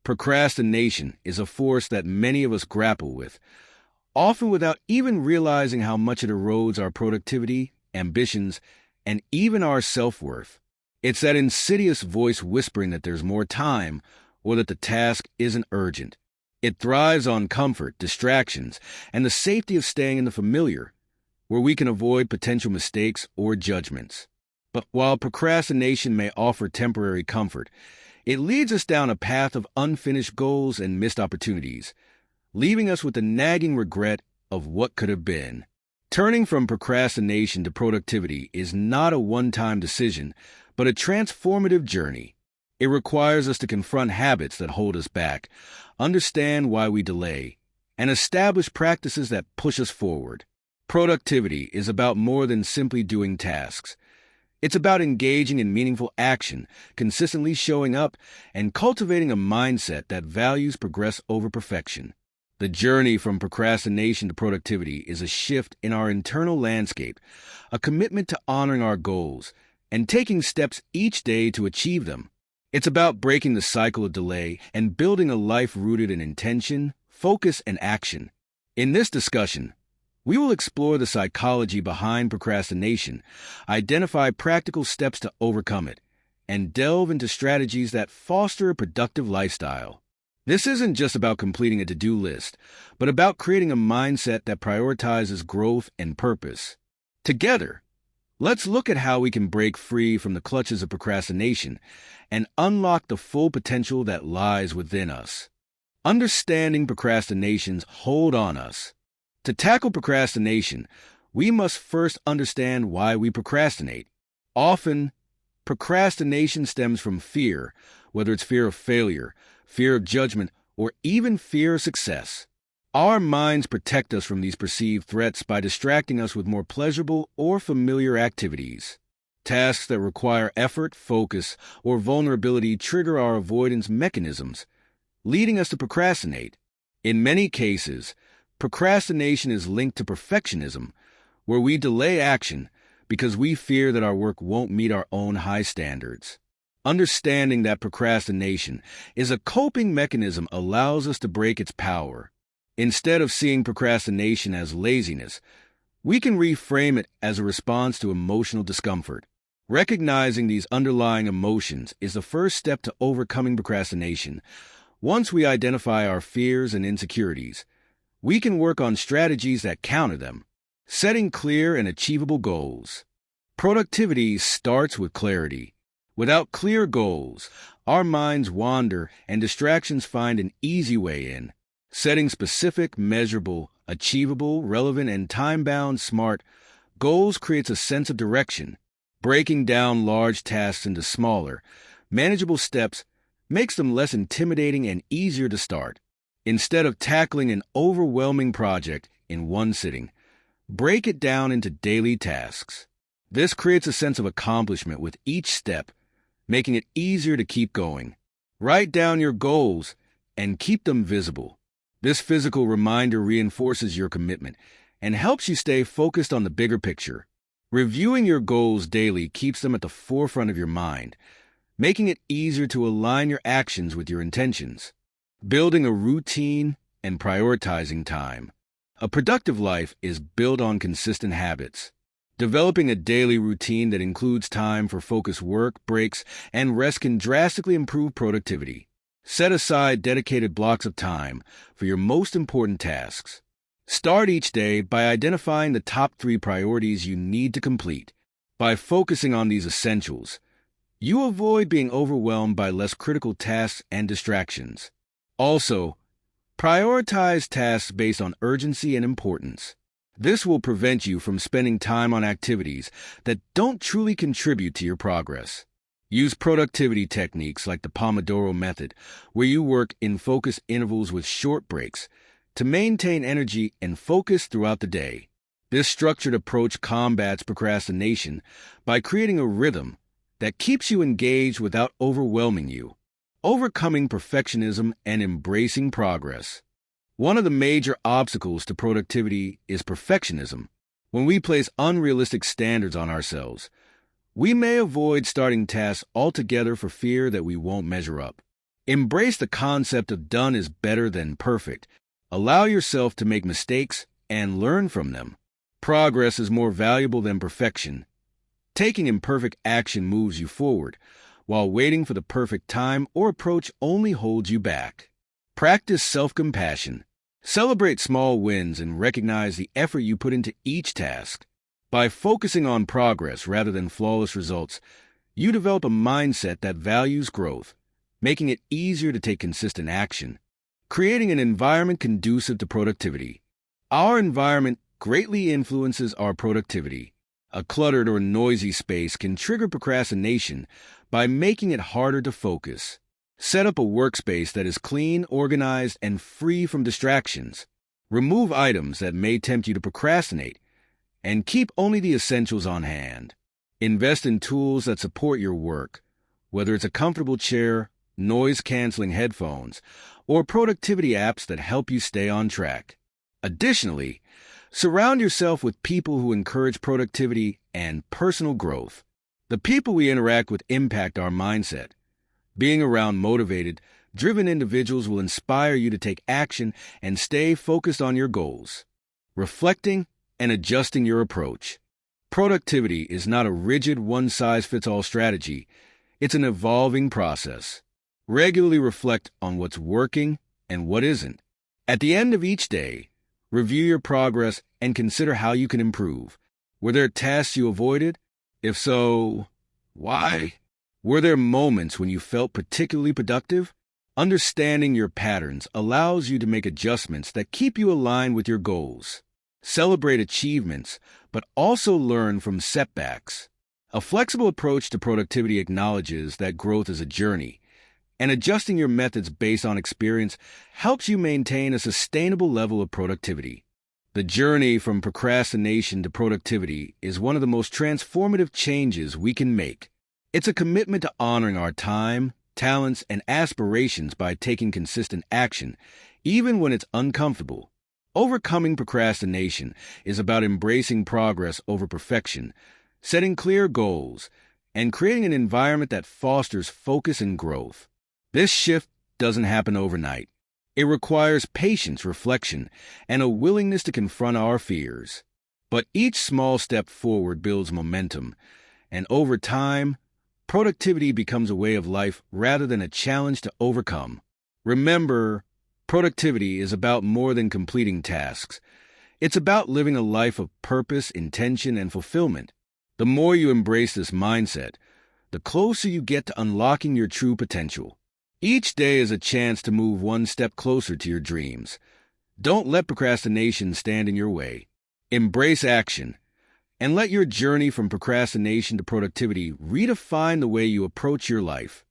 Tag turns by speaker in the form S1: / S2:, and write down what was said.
S1: Procrastination is a force that many of us grapple with, often without even realizing how much it erodes our productivity, ambitions, and even our self-worth. It's that insidious voice whispering that there's more time or that the task isn't urgent. It thrives on comfort, distractions, and the safety of staying in the familiar, where we can avoid potential mistakes or judgments. But while procrastination may offer temporary comfort, it leads us down a path of unfinished goals and missed opportunities, leaving us with the nagging regret of what could have been. Turning from procrastination to productivity is not a one-time decision, but a transformative journey. It requires us to confront habits that hold us back, understand why we delay, and establish practices that push us forward. Productivity is about more than simply doing tasks. It's about engaging in meaningful action, consistently showing up, and cultivating a mindset that values progress over perfection. The journey from procrastination to productivity is a shift in our internal landscape, a commitment to honoring our goals, and taking steps each day to achieve them. It's about breaking the cycle of delay and building a life rooted in intention, focus, and action. In this discussion, we will explore the psychology behind procrastination, identify practical steps to overcome it, and delve into strategies that foster a productive lifestyle. This isn't just about completing a to-do list, but about creating a mindset that prioritizes growth and purpose. Together, let's look at how we can break free from the clutches of procrastination and unlock the full potential that lies within us. Understanding procrastination's hold on us. To tackle procrastination, we must first understand why we procrastinate. Often, procrastination stems from fear, whether it's fear of failure, fear of judgment, or even fear of success. Our minds protect us from these perceived threats by distracting us with more pleasurable or familiar activities. Tasks that require effort, focus, or vulnerability trigger our avoidance mechanisms, leading us to procrastinate. In many cases, procrastination is linked to perfectionism, where we delay action because we fear that our work won't meet our own high standards. Understanding that procrastination is a coping mechanism allows us to break its power. Instead of seeing procrastination as laziness, we can reframe it as a response to emotional discomfort. Recognizing these underlying emotions is the first step to overcoming procrastination. Once we identify our fears and insecurities, we can work on strategies that counter them, setting clear and achievable goals. Productivity starts with clarity. Without clear goals, our minds wander and distractions find an easy way in. Setting specific, measurable, achievable, relevant, and time-bound SMART goals creates a sense of direction. Breaking down large tasks into smaller, manageable steps makes them less intimidating and easier to start. Instead of tackling an overwhelming project in one sitting, break it down into daily tasks. This creates a sense of accomplishment with each step, making it easier to keep going. Write down your goals and keep them visible. This physical reminder reinforces your commitment and helps you stay focused on the bigger picture. Reviewing your goals daily keeps them at the forefront of your mind, making it easier to align your actions with your intentions. Building a routine and prioritizing time. A productive life is built on consistent habits. Developing a daily routine that includes time for focused work, breaks, and rest can drastically improve productivity. Set aside dedicated blocks of time for your most important tasks. Start each day by identifying the top 3 priorities you need to complete. By focusing on these essentials, you avoid being overwhelmed by less critical tasks and distractions. Also, prioritize tasks based on urgency and importance. This will prevent you from spending time on activities that don't truly contribute to your progress. Use productivity techniques like the Pomodoro method, where you work in focused intervals with short breaks, to maintain energy and focus throughout the day. This structured approach combats procrastination by creating a rhythm that keeps you engaged without overwhelming you, overcoming perfectionism and embracing progress. One of the major obstacles to productivity is perfectionism. When we place unrealistic standards on ourselves, we may avoid starting tasks altogether for fear that we won't measure up. Embrace the concept of done is better than perfect. Allow yourself to make mistakes and learn from them. Progress is more valuable than perfection. Taking imperfect action moves you forward, while waiting for the perfect time or approach only holds you back. Practice self-compassion. Celebrate small wins and recognize the effort you put into each task. By focusing on progress rather than flawless results, you develop a mindset that values growth, making it easier to take consistent action. Creating an environment conducive to productivity. Our environment greatly influences our productivity. A cluttered or noisy space can trigger procrastination by making it harder to focus. Set up a workspace that is clean, organized, and free from distractions. Remove items that may tempt you to procrastinate, and keep only the essentials on hand. Invest in tools that support your work, whether it's a comfortable chair, noise-canceling headphones, or productivity apps that help you stay on track. Additionally, surround yourself with people who encourage productivity and personal growth. The people we interact with impact our mindset. Being around motivated, driven individuals will inspire you to take action and stay focused on your goals. Reflecting and adjusting your approach. Productivity is not a rigid one-size-fits-all strategy. It's an evolving process. Regularly reflect on what's working and what isn't. At the end of each day, review your progress and consider how you can improve. Were there tasks you avoided? If so, why? Were there moments when you felt particularly productive? Understanding your patterns allows you to make adjustments that keep you aligned with your goals. Celebrate achievements, but also learn from setbacks. A flexible approach to productivity acknowledges that growth is a journey, and adjusting your methods based on experience helps you maintain a sustainable level of productivity. The journey from procrastination to productivity is one of the most transformative changes we can make. It's a commitment to honoring our time, talents, and aspirations by taking consistent action, even when it's uncomfortable. Overcoming procrastination is about embracing progress over perfection, setting clear goals, and creating an environment that fosters focus and growth. This shift doesn't happen overnight. It requires patience, reflection, and a willingness to confront our fears. But each small step forward builds momentum, and over time, productivity becomes a way of life rather than a challenge to overcome. Remember, productivity is about more than completing tasks. It's about living a life of purpose, intention, and fulfillment. The more you embrace this mindset, the closer you get to unlocking your true potential. Each day is a chance to move one step closer to your dreams. Don't let procrastination stand in your way. Embrace action, and let your journey from procrastination to productivity redefine the way you approach your life.